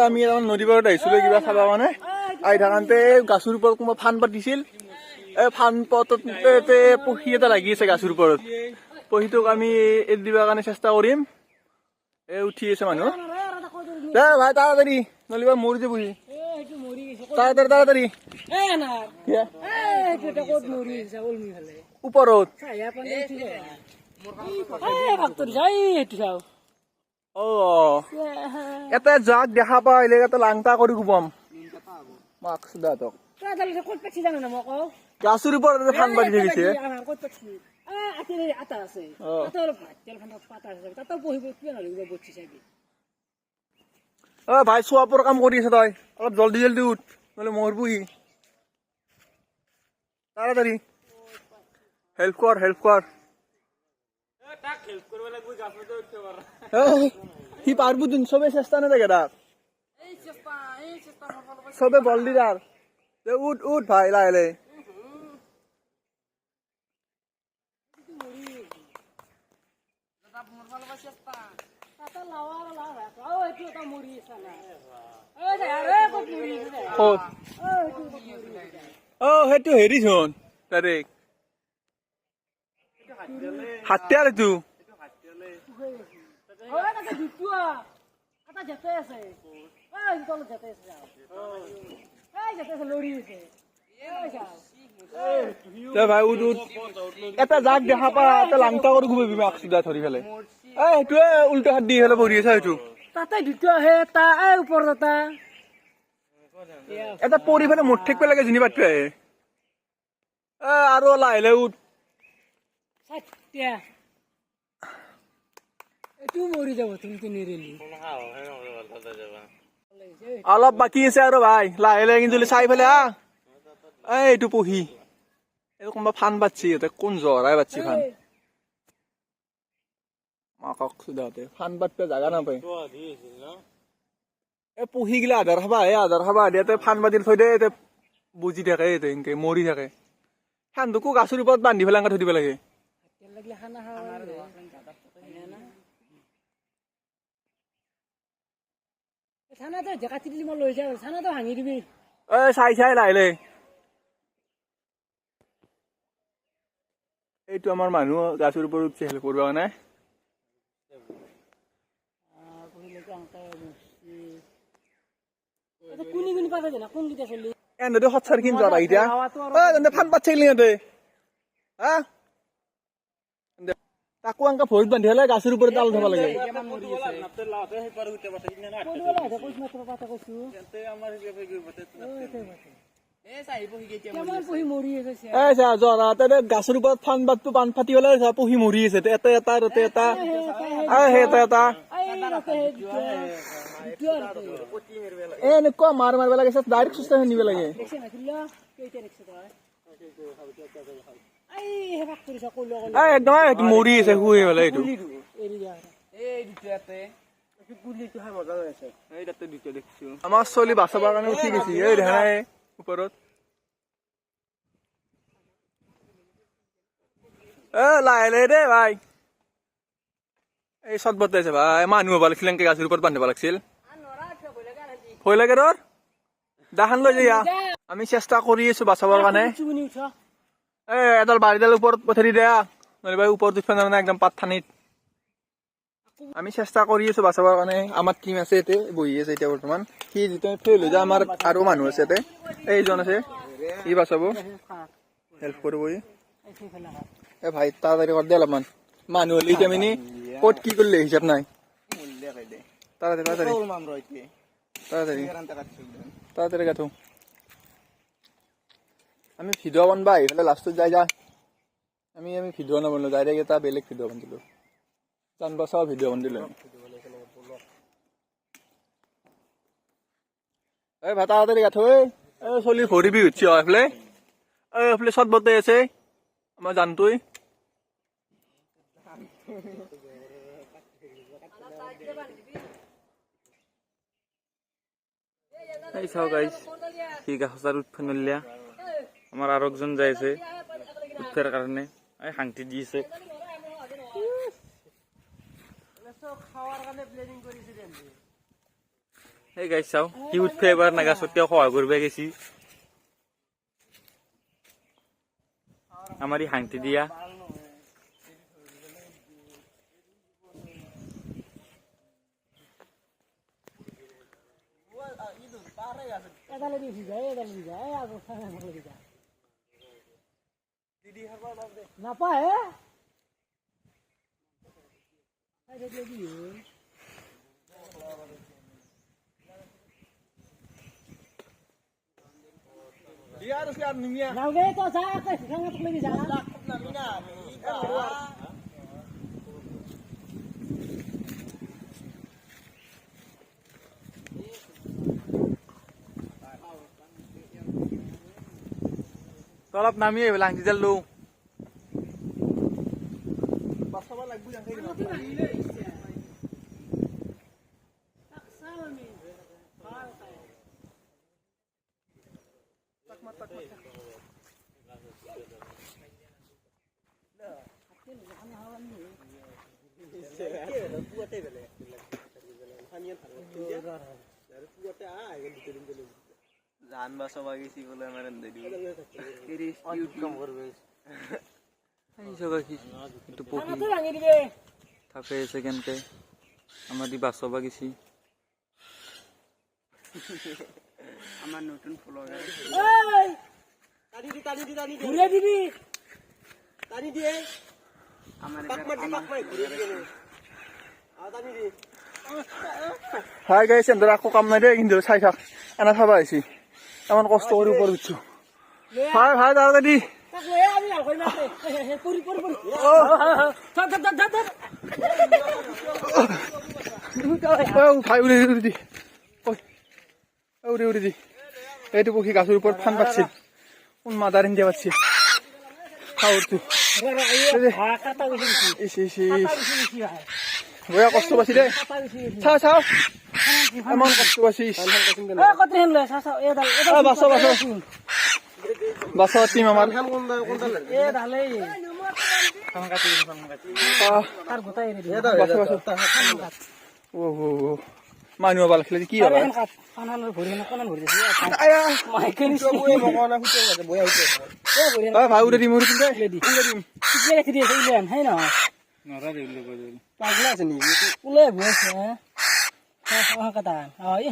আমি নদী পাৰত আহিছিলো কিবা খাবা মানে আহি থাকোঁতে গাছৰ ওপৰত কোনোবা ফান পাতিছিল এই ফান পাততে পক্ষী এটা লাগি আছে গাছৰ ওপৰত পক্ষীটোক আমি এৰি দিবৰ কাৰণে চেষ্টা কৰিম এই উঠি আছে মানুহ দে ভাই তাড়াতাড়ি নলিবা মৰি যাব সি তাড়াতাড়ি ওপৰত এটা জাক দেখা পাই এটা লাংটা কৰি কোবাম মাক সুদাতক গাছৰ ওপৰত ফান পাতি থাকিছে অ ভাই চোৱাপৰ কাম কৰি আছে তই অলপ জলদি জলদি উঠ নহলে মৰবহি তাড়াতাড়ি হেল্প কৰ সি পাৰবো দিন সবে চেষ্টা না দেখে তাৰ সবে বল দি তাৰ উঠ ভাই লাইলে ও সেইটো হেৰি চোন তাৰে হাতে আৰু তু ভাই উঠ এটা জাক দেখা পা এটা লাংটা কৰি ঘুমাবি মাক সুদা ধৰি পেলাই সেইটোৱে উল্টা হাত দি পেলাই বহি আছে সেইটো তাতে দ্বিতীয় আহে এটা ওপৰত এটা পৰি পেলাই মুঠ ঠেক পেলাগে যিনি পাতটো আহে আৰু লাহে উঠ অলপ বাকী আছে আৰু ভাই লাহে লাহে কিন্তু চাই পেলাই এইটো পঢ়ি এই কোনোবা ফান পাতছি ইহঁতে কোন জহৰাই পাতছি ফান মাকক সোধাতে ফান পাতপে জাগা নাপায় এই পঢ়ি গিলা আধাৰ খাবা দিয়াতে ফান পাতি থৈ দে বুজি থাকে এনেকে মৰি থাকে ফানটোকো গাছৰ ওপৰত বান্ধি পেলাই থৈ দিব লাগে চাই লাহে এইটো আমাৰ মানুহ গাছৰ ওপৰত উঠছে হেল্প কৰিব কাৰণে এনে সৎসাৰ কিন যোৱা এতিয়া ফান পাতছিলি সিহঁতে তাকো এনেকে ভৰিত বান্ধি হলে গাছৰ ওপৰত তাল থব লাগে গাছৰ ওপৰত ফান পাতটো পান ফাটি হলে পঢ়ি মৰি আছে এটা এনেকুৱা মাৰিব লাগে ডাইৰেক্ট সুস্থ নিব লাগে একদম মৰি আছে শুই পেলাই এইটো আমাৰ চলি বাচাবৰ কাৰণে উঠি গৈছে এই দেখা নাই ওপৰত লাহে দে ভাই এই চট বতাইছে ভাই মানুহ হব লাগিছিল এনেকে গাছৰ ওপৰত বান্ধিব লাগিছিল ভয় লাগে তোৰ দাহান লৈ যা আমি চেষ্টা কৰি আছো বাচাবৰ কাৰণে এডাল বাৰীডাল ওপৰত পঠাই দিয়া নহলে ওপৰত উঠিব নাজানে একদম পাতঠানিত আমি চেষ্টা কৰি আছো বাচাবৰ কাৰণে আমাৰ টিম আছে ইয়াতে বহি আছে এতিয়া বৰ্তমান সি যেতিয়া ফেইল হৈ যায় আমাৰ আৰু মানুহ আছে ইয়াতে এইজন আছে সি বাচাব হেল্প কৰিব ভাই তাড়াতাড়ি কৰ দে অলপমান মানুহ হলে এতিয়া মানে ক'ত কি কৰিলে হিচাপ নাই তাড়াতাড়ি গাঠো আমি ভিডিঅ' বনবা আহি পেলাই লাষ্টত যাই আমি ভিডিঅ' নবনালো ডাইৰেক্ট এটা বেলেগ ভিডিঅ' বনালো জানবা চাও ভিডিঅ' বনালো এই ভাই তাড়াতাড়ি গাঠো চলি ভৰিবি উঠছি এইফালে চট বতাই আছে আমাৰ জানটোই এই চাও গাইস কি গাছৰ উঠফা নলিয়া আমাৰ আৰু একজন যাই আছে উঠাৰ কাৰণে এই হাংটি দি আছে এই গাইছ চাও কি উঠে এবাৰ না গাছত কিয় সহায় কৰিব গেছি আমাৰ ই হাঁতি দিয়া নাপায় নাগে তো যা খাঙা লাগি যা অলপ নামি আহিব লাংটি জাল লো জান বাঁচাব গেছি বলে আমার থাকে সেকেন্ডকে আমার দি বাঁচাব গেছি আমার নতুন ফ্লোর ঘুরে দিবি হাই গাইছে আকৌ কাম নাই দেই কিন্তু চাই থাক এনে চাবা আহিছি এমন কষ্ট কৰি ওপৰত উঠছো ভাই ভাই তাড়াতাড়ি তাক লয়ে আমি আর কই না পরি পরি পরি ধর ধর ধর ধর ভাই উড়ে উড়ে দি উড়ে উড়ে দি এইটো পক্ষী গাছের উপর ফান পাচ্ছিল কোন মাদার ইন্ডিয়া পাচ্ছিল খাওয়াচ্ছি কাটা গেছে ইস ইস ইস বয়া কষ্ট পাচ্ছি দে চাও চাও এমন কষ্ট পাচ্ছিস কত হেন লয় সা এ দাল বাসা বাসা বাসা টিম আমার এ দালে তার গোটাই রে বাসা বাসা ও ও ও মানুহ বাল খেলে কি হবে কানানোর ভরি না কানান ভরি দিছি আয়া মাইকে নিছি মকনা ফুটে গেছে বয়া হইছে ভাই উড়ে দিম উড়ে দিম দে উড়ে দিম টিকে রেখে দিয়ে ইলেন হাই না নরা দিলে কইলি পাগলা আছে নি উলে বসে হ্যাঁ কথা ওই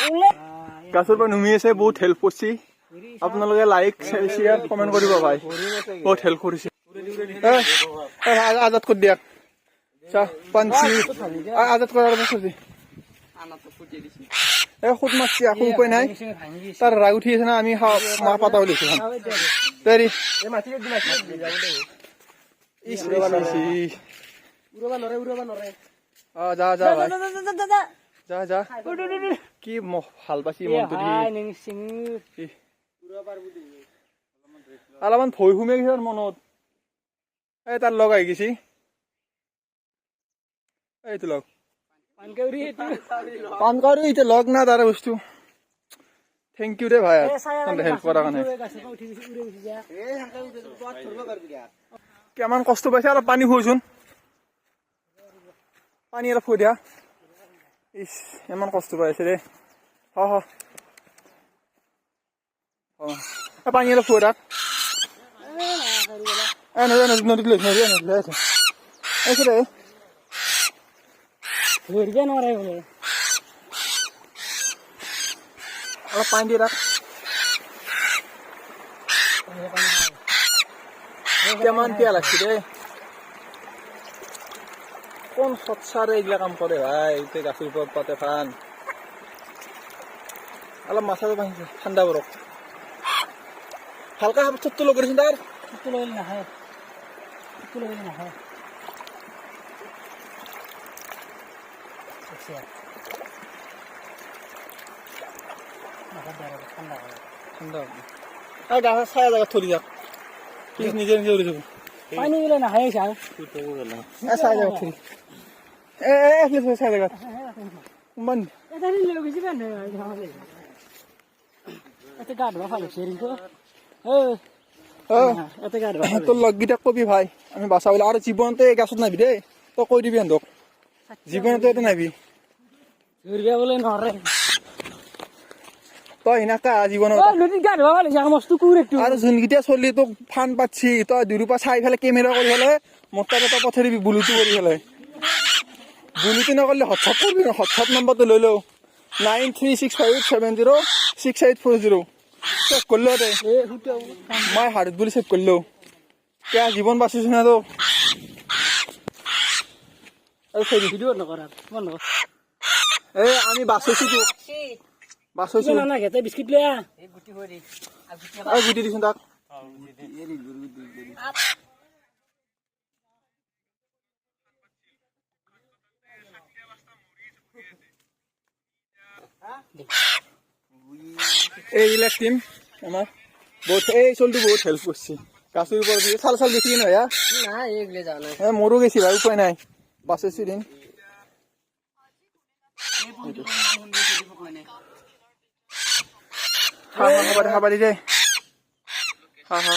উলে গাছৰ পৰা নুমি আছে বহুত হেল্প কৰিছে আপোনালোকে লাইক শেয়াৰ কমেন্ট কৰিব ভাই বহুত হেল্প কৰিছে আজাদ কৰি দিয়ক চাহ পাঞ্চি আজাদ কৰাৰ বস্তু খুদ মাছি আকৌ উপায় নাই তাৰ ৰাগ উঠি আছে না আমি মাহ পাতা লৈছো দেৰি যা যা ভাই যা যা কি ভাল পাইছি মনটো দি অলপমান ভয় সোমাই গৈছে মনত এই তাৰ লগ আহি গৈছি এইটো লগ পান কাউৰী এতিয়া লগ না তাৰ বস্তু থেংক ইউ দে ভাই হেল্প কৰাৰ কাৰণে কিমান কষ্ট পাইছে অলপ পানী খুৱাইছোন পানী অলপ খুৱাই দিয়া ইস ইমান কষ্ট পাইছে দে পানী অলপ খুৱাই থাক নদীত লৈ আছে দে ঘুরবে না রে বলে অলপ পানী দিয়ে তাক কেমান পিয়া লাগছে দে কোন সৎসাৰে এইগিলা কাম কৰে ভাই এতিয়া গাছৰ ওপৰত পাতে ফান অলপ মাথাটো ভাঙিছে ঠাণ্ডা বৰফ হালকা থুপটো লগ কৰিছে তাৰ একটু লইল না হয় একটু লইল না হয় আচ্ছা ঠান্ডা ঠাণ্ডা আর গাছের ছায়া জায়গা থরি যাক নিজে নিজে উড়ে যাব পানি গেলে না হয় যাও ছায়া জায়গা থরি ছায়া জায়গা মান এটা নিলে গেছি কেন এটা গাড় ভালো শেরিং তো এটা গাড় তোর লগগিটা কবি ভাই আমি বাঁচাবলে আর জীবনতে এই গাছত নাবি দে তো কই দিবি আনক জীবনতে এটা নাবি ঘুরবে বলে নরে তই সেনেকা জীৱনত অ নদীত গা ধোৱা ভাল হৈছে মস্ত কুকুৰ একটু আৰু যোনকেইটা চলি তোক ফান পাচ্ছি তই দুৰূপা চাই ফেলে কেমেৰা কৰি ফেলে মোৰ তাত এটা পঠাই দিবি বুলুটো কৰি ফেলে বুলুটো নকৰিলে হোৱাটছআপ কৰিবি হোৱাটছআপ নম্বৰটো লৈ লওঁ 9365706840 চেক কৰিলো দে এ হুটো মই হাৰত বুলি চেক কৰিলো কিয় জীৱন বাচিছো না তো আৰু সেই ভিডিঅ' নকৰা বন্ধ এ আমি বাচিছো তো বাচিছো না না ঘেতে বিস্কিট লৈ আ আৰু গুটি দিছোন তাক এইবিলাক টিম আমাৰ বহুত এই চলটো বহুত হেল্প করছি গাছের উপর দিয়ে সাল সাল বেশি না ভাইয়া না এগুলো যাও না হ্যাঁ মরও গেছি ভাই উপায় নাই বাঁচেছি দিন হা হা খাবার যায় হা হা